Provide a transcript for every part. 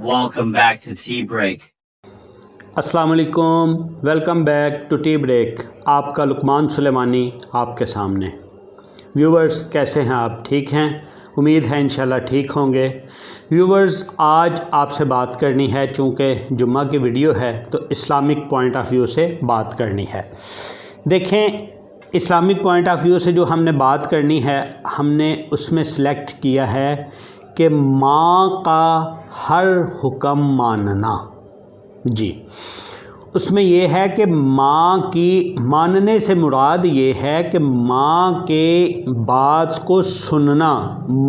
Welcome back to Tea Break. السلام علیکم، welcome back to tea break. آپ کا لقمان سلیمانی آپ کے سامنے۔ ویورز کیسے ہیں آپ؟ ٹھیک ہیں؟ امید ہے انشاءاللہ ٹھیک ہوں گے۔ ویورز آج آپ سے بات کرنی ہے، چونکہ جمعہ کی ویڈیو ہے تو اسلامک پوائنٹ آف ویو سے بات کرنی ہے۔ دیکھیں، اسلامک پوائنٹ آف ویو سے جو ہم نے بات کرنی ہے، ہم نے اس میں سلیکٹ کیا ہے کہ ماں کا ہر حکم ماننا۔ جی، اس میں یہ ہے کہ ماں کی ماننے سے مراد یہ ہے کہ ماں کے بات کو سننا،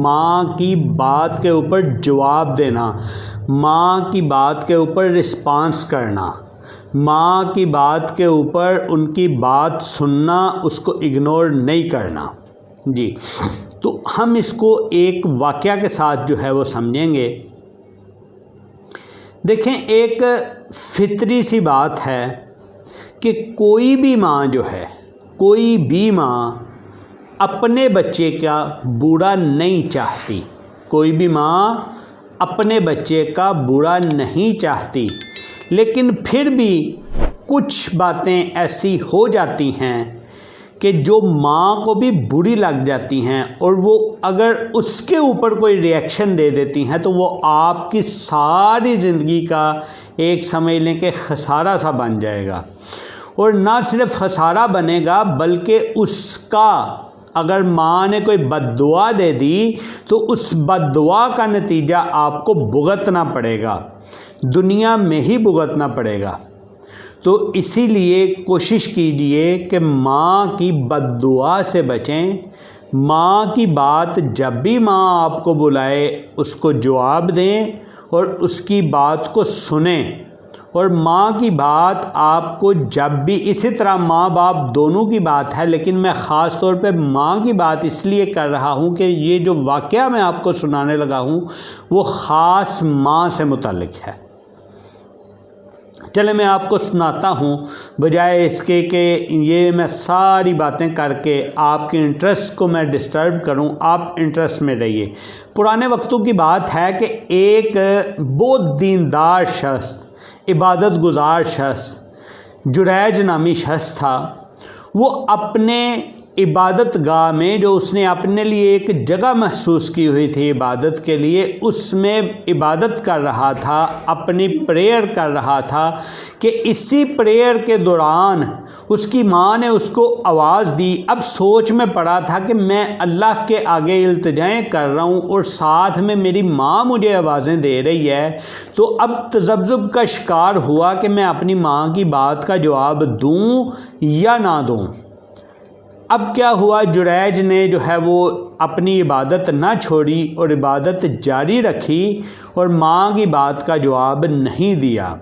ماں کی بات کے اوپر جواب دینا، ماں کی بات کے اوپر رسپانس کرنا، ماں کی بات کے اوپر ان کی بات سننا، اس کو اگنور نہیں کرنا۔ جی، تو ہم اس کو ایک واقعہ کے ساتھ جو ہے وہ سمجھیں گے۔ دیکھیں، ایک فطری سی بات ہے کہ کوئی بھی ماں جو ہے، کوئی بھی ماں اپنے بچے کا برا نہیں چاہتی، کوئی بھی ماں اپنے بچے کا برا نہیں چاہتی، لیکن پھر بھی کچھ باتیں ایسی ہو جاتی ہیں کہ جو ماں کو بھی بری لگ جاتی ہیں، اور وہ اگر اس کے اوپر کوئی ری ایکشن دے دیتی ہیں تو وہ آپ کی ساری زندگی کا ایک سمجھ لیں کہ خسارہ سا بن جائے گا۔ اور نہ صرف خسارہ بنے گا بلکہ اس کا، اگر ماں نے کوئی بد دعا دے دی تو اس بد دعا کا نتیجہ آپ کو بھگتنا پڑے گا، دنیا میں ہی بھگتنا پڑے گا۔ تو اسی لیے کوشش کیجئے کہ ماں کی بد دعا سے بچیں۔ ماں کی بات جب بھی ماں آپ کو بلائے اس کو جواب دیں اور اس کی بات کو سنیں، اور ماں کی بات آپ کو جب بھی، اسی طرح ماں باپ دونوں کی بات ہے، لیکن میں خاص طور پہ ماں کی بات اس لیے کر رہا ہوں کہ یہ جو واقعہ میں آپ کو سنانے لگا ہوں وہ خاص ماں سے متعلق ہے۔ چلے میں آپ کو سناتا ہوں، بجائے اس کے کہ یہ میں ساری باتیں کر کے آپ کے انٹرسٹ کو میں ڈسٹرب کروں، آپ انٹرسٹ میں رہیے۔ پرانے وقتوں کی بات ہے کہ ایک بہت دیندار شخص، عبادت گزار شخص، جریج نامی شخص تھا۔ وہ اپنے عبادت گاہ میں، جو اس نے اپنے لیے ایک جگہ محسوس کی ہوئی تھی عبادت کے لیے، اس میں عبادت کر رہا تھا، اپنی پریئر کر رہا تھا کہ اسی پریئر کے دوران اس کی ماں نے اس کو آواز دی۔ اب سوچ میں پڑا تھا کہ میں اللہ کے آگے التجائیں کر رہا ہوں اور ساتھ میں میری ماں مجھے آوازیں دے رہی ہے، تو اب تذبذب کا شکار ہوا کہ میں اپنی ماں کی بات کا جواب دوں یا نہ دوں۔ اب کیا ہوا، جریج نے جو ہے وہ اپنی عبادت نہ چھوڑی اور عبادت جاری رکھی اور ماں کی بات کا جواب نہیں دیا۔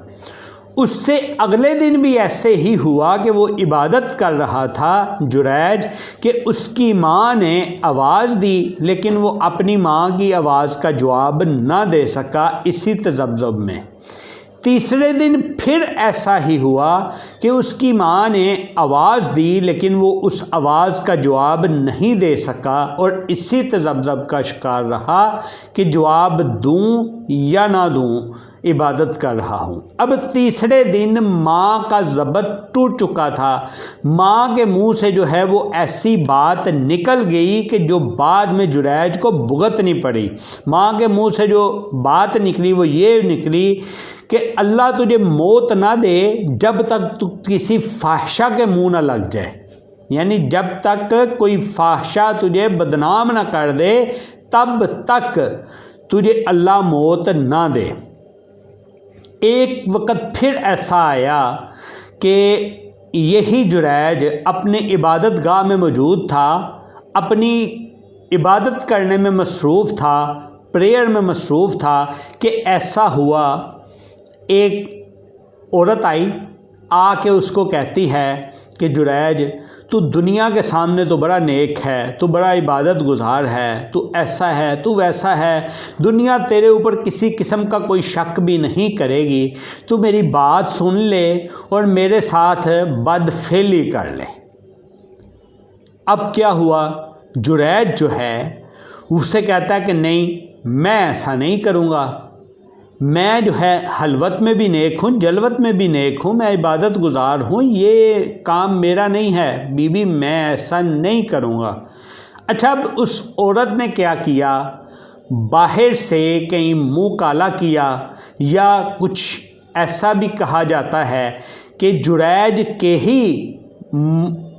اس سے اگلے دن بھی ایسے ہی ہوا کہ وہ عبادت کر رہا تھا جریج، کہ اس کی ماں نے آواز دی، لیکن وہ اپنی ماں کی آواز کا جواب نہ دے سکا اسی تذبذب میں۔ تیسرے دن پھر ایسا ہی ہوا کہ اس کی ماں نے آواز دی، لیکن وہ اس آواز کا جواب نہیں دے سکا اور اسی تذبذب کا شکار رہا کہ جواب دوں یا نہ دوں، عبادت کر رہا ہوں۔ اب تیسرے دن ماں کا ضبط ٹوٹ چکا تھا، ماں کے منہ سے جو ہے وہ ایسی بات نکل گئی کہ جو بعد میں جریج کو بھگتنی پڑی۔ ماں کے منہ سے جو بات نکلی وہ یہ نکلی کہ اللہ تجھے موت نہ دے جب تک تو کسی فاحشہ کے منہ نہ لگ جائے، یعنی جب تک کوئی فاحشہ تجھے بدنام نہ کر دے تب تک تجھے اللہ موت نہ دے۔ ایک وقت پھر ایسا آیا کہ یہی جریج اپنے عبادت گاہ میں موجود تھا، اپنی عبادت کرنے میں مصروف تھا، پریئر میں مصروف تھا، کہ ایسا ہوا ایک عورت آئی، آ کے اس کو کہتی ہے کہ جریج، تو دنیا کے سامنے تو بڑا نیک ہے، تو بڑا عبادت گزار ہے، تو ایسا ہے، تو ویسا ہے، دنیا تیرے اوپر کسی قسم کا کوئی شک بھی نہیں کرے گی، تو میری بات سن لے اور میرے ساتھ بدفعلی کر لے۔ اب کیا ہوا، جریج جو ہے اسے کہتا ہے کہ نہیں، میں ایسا نہیں کروں گا، میں جو ہے حلوت میں بھی نیک ہوں، جلوت میں بھی نیک ہوں، میں عبادت گزار ہوں، یہ کام میرا نہیں ہے، بی بی میں ایسا نہیں کروں گا۔ اچھا، اب اس عورت نے کیا کیا؟ باہر سے کہیں منہ کالا کیا، یا کچھ ایسا بھی کہا جاتا ہے کہ جریج کے ہی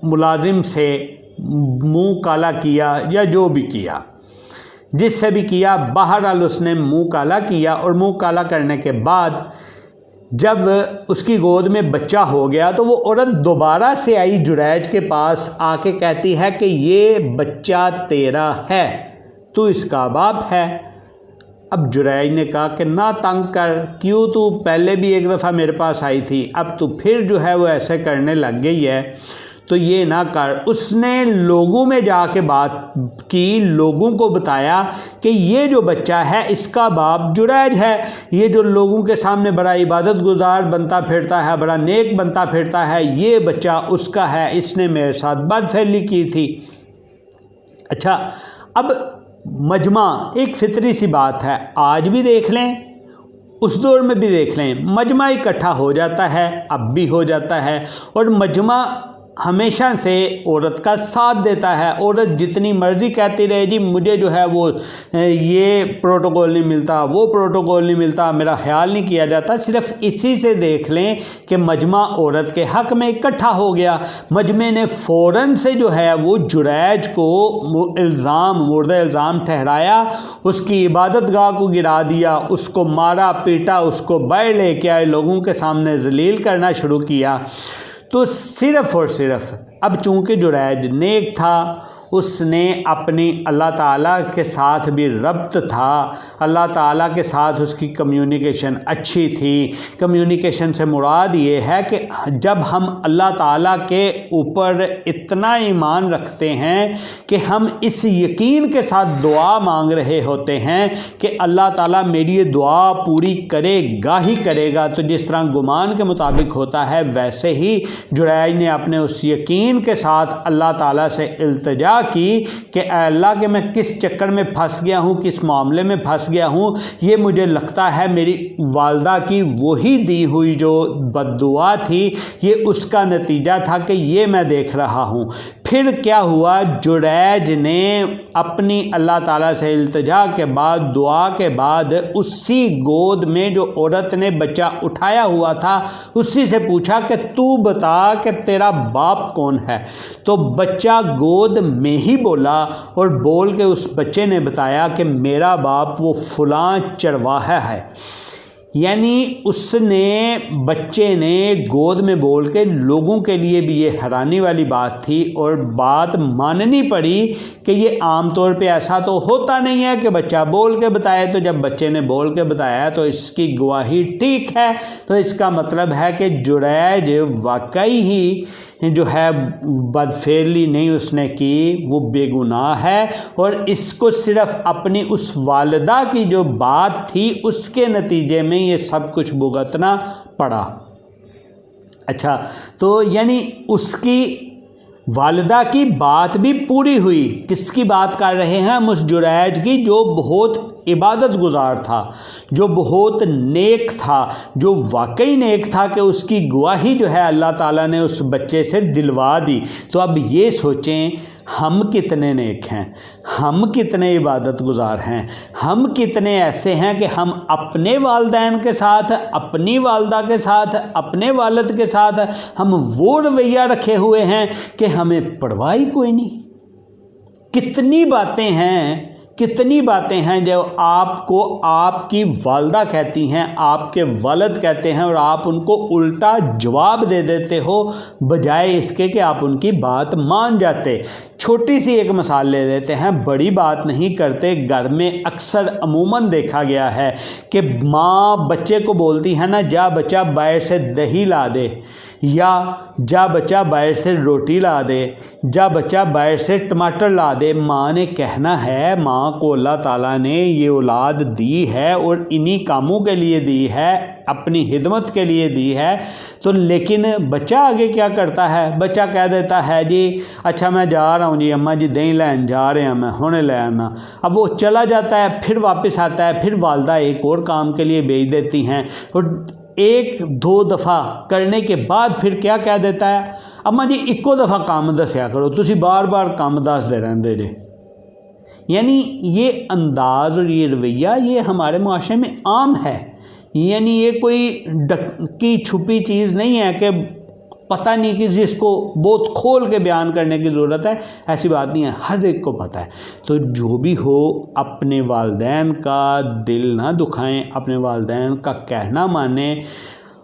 ملازم سے منہ کالا کیا، یا جو بھی کیا، جس سے بھی کیا، بہرحال اس نے منہ کالا کیا، اور منہ کالا کرنے کے بعد جب اس کی گود میں بچہ ہو گیا تو وہ عورت دوبارہ سے آئی جریج کے پاس، آ کے کہتی ہے کہ یہ بچہ تیرا ہے، تو اس کا باپ ہے۔ اب جریج نے کہا کہ نہ تنگ کر، کیوں تو پہلے بھی ایک دفعہ میرے پاس آئی تھی، اب تو پھر جو ہے وہ ایسے کرنے لگ گئی ہے، تو یہ نہ کر۔ اس نے لوگوں میں جا کے بات کی، لوگوں کو بتایا کہ یہ جو بچہ ہے اس کا باپ جریج ہے، یہ جو لوگوں کے سامنے بڑا عبادت گزار بنتا پھرتا ہے، بڑا نیک بنتا پھرتا ہے، یہ بچہ اس کا ہے، اس نے میرے ساتھ بدفعلی کی تھی۔ اچھا، اب مجمع ایک فطری سی بات ہے، آج بھی دیکھ لیں، اس دور میں بھی دیکھ لیں، مجمع اکٹھا ہو جاتا ہے، اب بھی ہو جاتا ہے، اور مجمع ہمیشہ سے عورت کا ساتھ دیتا ہے۔ عورت جتنی مرضی کہتی رہے جی مجھے جو ہے وہ یہ پروٹوکول نہیں ملتا، وہ پروٹوکول نہیں ملتا، میرا خیال نہیں کیا جاتا، صرف اسی سے دیکھ لیں کہ مجمع عورت کے حق میں اکٹھا ہو گیا۔ مجمع نے فوراً سے جو ہے وہ جریج کو مورد الزام ٹھہرایا، اس کی عبادت گاہ کو گرا دیا، اس کو مارا پیٹا، اس کو باہر لے کے آئے، لوگوں کے سامنے ذلیل کرنا شروع کیا۔ تو صرف اور صرف اب چونکہ جریج نیک تھا، اس نے اپنی اللہ تعالیٰ کے ساتھ بھی ربط تھا، اللہ تعالیٰ کے ساتھ اس کی کمیونیکیشن اچھی تھی۔ کمیونیکیشن سے مراد یہ ہے کہ جب ہم اللہ تعالیٰ کے اوپر اتنا ایمان رکھتے ہیں کہ ہم اس یقین کے ساتھ دعا مانگ رہے ہوتے ہیں کہ اللہ تعالیٰ میری یہ دعا پوری کرے گا ہی کرے گا، تو جس طرح گمان کے مطابق ہوتا ہے ویسے ہی جریج نے اپنے اس یقین کے ساتھ اللہ تعالیٰ سے التجا کی کہ اے اللہ کہ میں کس چکر میں پھنس گیا ہوں، کس معاملے میں پھنس گیا ہوں، یہ مجھے لگتا ہے میری والدہ کی وہی دی ہوئی جو بد دعا تھی، یہ اس کا نتیجہ تھا کہ یہ میں دیکھ رہا ہوں۔ پھر کیا ہوا؟ جریج نے اپنی اللہ تعالیٰ سے التجا کے بعد، دعا کے بعد، اسی گود میں جو عورت نے بچہ اٹھایا ہوا تھا اسی سے پوچھا کہ تو بتا کہ تیرا باپ کون ہے؟ تو بچہ گود میں ہی بولا، اور بول کے اس بچے نے بتایا کہ میرا باپ وہ فلاں چرواہا ہے۔ یعنی اس نے، بچے نے گود میں بول کے، لوگوں کے لیے بھی یہ حیرانی والی بات تھی اور بات ماننی پڑی کہ یہ عام طور پہ ایسا تو ہوتا نہیں ہے کہ بچہ بول کے بتائے، تو جب بچے نے بول کے بتایا تو اس کی گواہی ٹھیک ہے، تو اس کا مطلب ہے کہ جریج واقعی ہی جو ہے بدفعلی نہیں اس نے کی، وہ بے گناہ ہے، اور اس کو صرف اپنی اس والدہ کی جو بات تھی اس کے نتیجے میں یہ سب کچھ بھگتنا پڑا۔ اچھا، تو یعنی اس کی والدہ کی بات بھی پوری ہوئی۔ کس کی بات کر رہے ہیں ہم؟ اس جریج کی جو بہت عبادت گزار تھا، جو بہت نیک تھا، جو واقعی نیک تھا، کہ اس کی گواہی جو ہے اللہ تعالیٰ نے اس بچے سے دلوا دی۔ تو اب یہ سوچیں ہم کتنے نیک ہیں، ہم کتنے عبادت گزار ہیں، ہم کتنے ایسے ہیں کہ ہم اپنے والدین کے ساتھ، اپنی والدہ کے ساتھ، اپنے والد کے ساتھ ہم وہ رویہ رکھے ہوئے ہیں کہ ہمیں پرواہ ہی کوئی نہیں۔ کتنی باتیں ہیں، کتنی باتیں ہیں جو آپ کو آپ کی والدہ کہتی ہیں، آپ کے والد کہتے ہیں، اور آپ ان کو الٹا جواب دے دیتے ہو بجائے اس کے کہ آپ ان کی بات مان جاتے۔ چھوٹی سی ایک مثال لے لیتے ہیں، بڑی بات نہیں کرتے۔ گھر میں اکثر عموماً دیکھا گیا ہے کہ ماں بچے کو بولتی ہے نا، جا بچہ باہر سے دہی لا دے، یا جا بچہ باہر سے روٹی لا دے، جا بچہ باہر سے ٹماٹر لا دے۔ ماں نے کہنا ہے، ماں کو اللہ تعالیٰ نے یہ اولاد دی ہے اور انہی کاموں کے لیے دی ہے، اپنی خدمت کے لیے دی ہے، تو لیکن بچہ آگے کیا کرتا ہے؟ بچہ کہہ دیتا ہے جی اچھا میں جا رہا ہوں جی اماں جی دہی لین جا رہے ہیں، میں ہونے لے آنا۔ اب وہ چلا جاتا ہے، پھر واپس آتا ہے، پھر والدہ ایک اور کام کے لیے بھیج دیتی ہیں، اور ایک دو دفعہ کرنے کے بعد پھر کیا کہہ دیتا ہے؟ اماں جی ایکو دفعہ کام دسیا کرو، تسی بار بار کام دس دے رہندے جے۔ یعنی یہ انداز اور یہ رویہ یہ ہمارے معاشرے میں عام ہے، یعنی یہ کوئی ڈکی چھپی چیز نہیں ہے کہ پتہ نہیں کہ جس کو بہت کھول کے بیان کرنے کی ضرورت ہے، ایسی بات نہیں ہے، ہر ایک کو پتہ ہے۔ تو جو بھی ہو اپنے والدین کا دل نہ دکھائیں، اپنے والدین کا کہنا مانیں۔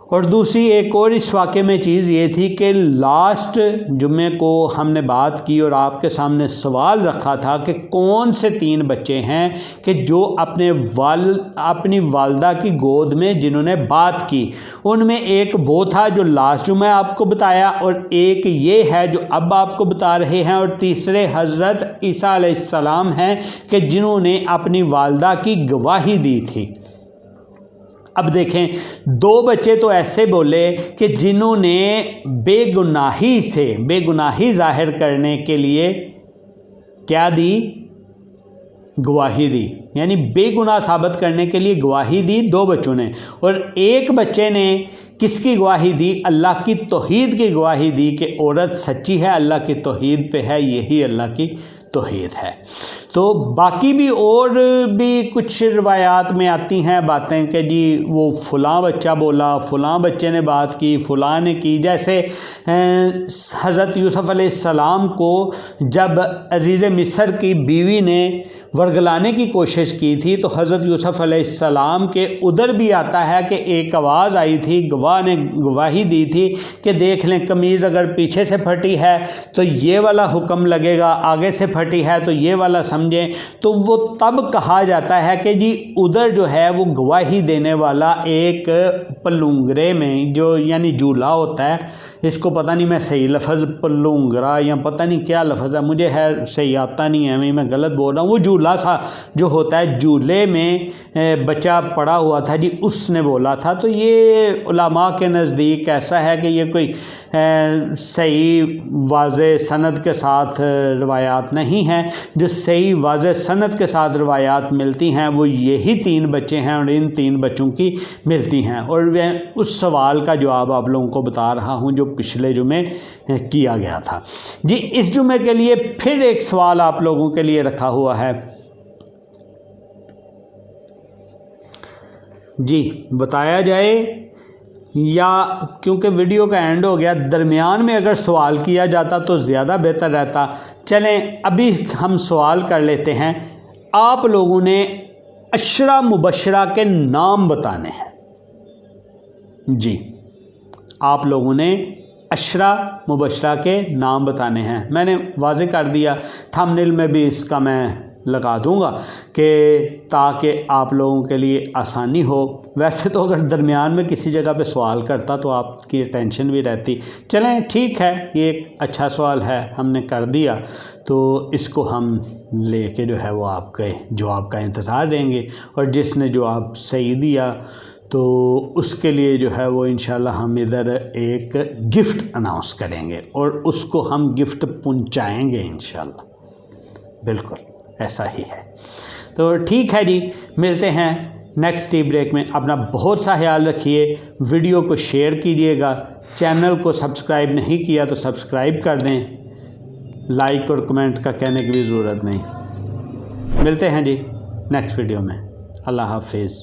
اور دوسری ایک اور اس واقعے میں چیز یہ تھی کہ لاسٹ جمعے کو ہم نے بات کی اور آپ کے سامنے سوال رکھا تھا کہ کون سے 3 بچے ہیں کہ جو اپنی والدہ کی گود میں جنہوں نے بات کی، ان میں ایک وہ تھا جو لاسٹ جمعہ آپ کو بتایا، اور ایک یہ ہے جو اب آپ کو بتا رہے ہیں، اور تیسرے حضرت عیسیٰ علیہ السلام ہیں کہ جنہوں نے اپنی والدہ کی گواہی دی تھی۔ اب دیکھیں 2 بچے تو ایسے بولے کہ جنہوں نے بے گناہی ظاہر کرنے کے لیے کیا دی؟ گواہی دی، یعنی بے گناہ ثابت کرنے کے لیے گواہی دی 2 بچوں نے، اور ایک بچے نے کس کی گواہی دی؟ اللہ کی توحید کی گواہی دی کہ عورت سچی ہے، اللہ کی توحید پہ ہے، یہی اللہ کی توحید ہے۔ تو باقی بھی اور بھی کچھ روایات میں آتی ہیں باتیں کہ جی وہ فلاں بچہ بولا، فلاں بچے نے بات کی، فلاں نے کی، جیسے حضرت یوسف علیہ السلام کو جب عزیز مصر کی بیوی نے ورگلانے کی کوشش کی تھی تو حضرت یوسف علیہ السلام کے ادھر بھی آتا ہے کہ ایک آواز آئی تھی، گواہ نے گواہی دی تھی کہ دیکھ لیں قمیض اگر پیچھے سے پھٹی ہے تو یہ والا حکم لگے گا، آگے سے پھٹی ہے تو یہ والا سمجھیں۔ تو وہ تب کہا جاتا ہے کہ جی ادھر جو ہے وہ گواہی دینے والا ایک پلونگرے میں جو یعنی جھولا ہوتا ہے، اس کو پتہ نہیں میں صحیح لفظ پلونگرا یا پتہ نہیں کیا لفظ ہے، مجھے صحیح آتا نہیں ہے، میں غلط بول رہا ہوں، وہ جھولا سا جو ہوتا ہے، جھولے میں بچہ پڑا ہوا تھا جی، اس نے بولا تھا۔ تو یہ علماء کے نزدیک ایسا ہے کہ یہ کوئی صحیح واضح سند کے ساتھ روایات نہیں ہیں، جو صحیح واضح سند کے ساتھ روایات ملتی ہیں وہ یہی 3 بچے ہیں اور ان 3 بچوں کی ملتی ہیں۔ اور میں اس سوال کا جواب آپ لوگوں کو بتا رہا ہوں جو پچھلے جمعے کیا گیا تھا۔ جی اس جمعے کے لیے پھر ایک سوال آپ لوگوں کے لیے رکھا ہوا ہے، جی بتایا جائے یا کیونکہ ویڈیو کا اینڈ ہو گیا، درمیان میں اگر سوال کیا جاتا تو زیادہ بہتر رہتا۔ چلیں ابھی ہم سوال کر لیتے ہیں، آپ لوگوں نے عشرہ مبشرہ کے نام بتانے ہیں۔ جی آپ لوگوں نے عشرہ مبشرہ کے نام بتانے ہیں، میں نے واضح کر دیا، تھمبنیل میں بھی اس کا میں لگا دوں گا کہ تاکہ آپ لوگوں کے لیے آسانی ہو۔ ویسے تو اگر درمیان میں کسی جگہ پہ سوال کرتا تو آپ کی ٹینشن بھی رہتی۔ چلیں ٹھیک ہے، یہ ایک اچھا سوال ہے، ہم نے کر دیا، تو اس کو ہم لے کے جو ہے وہ آپ کے جواب کا انتظار دیں گے، اور جس نے جواب صحیح دیا تو اس کے لیے جو ہے وہ انشاءاللہ ہم ادھر ایک گفٹ اناؤنس کریں گے اور اس کو ہم گفٹ پہنچائیں گے انشاءاللہ۔ بالکل ایسا ہی ہے۔ تو ٹھیک ہے جی، ملتے ہیں نیکسٹ ٹی بریک میں۔ اپنا بہت سا خیال رکھیے، ویڈیو کو شیئر کیجیے گا، چینل کو سبسکرائب نہیں کیا تو سبسکرائب کر دیں، لائک اور کمنٹ کا کہنے کی بھی ضرورت نہیں۔ ملتے ہیں جی نیکسٹ ویڈیو میں، اللہ حافظ۔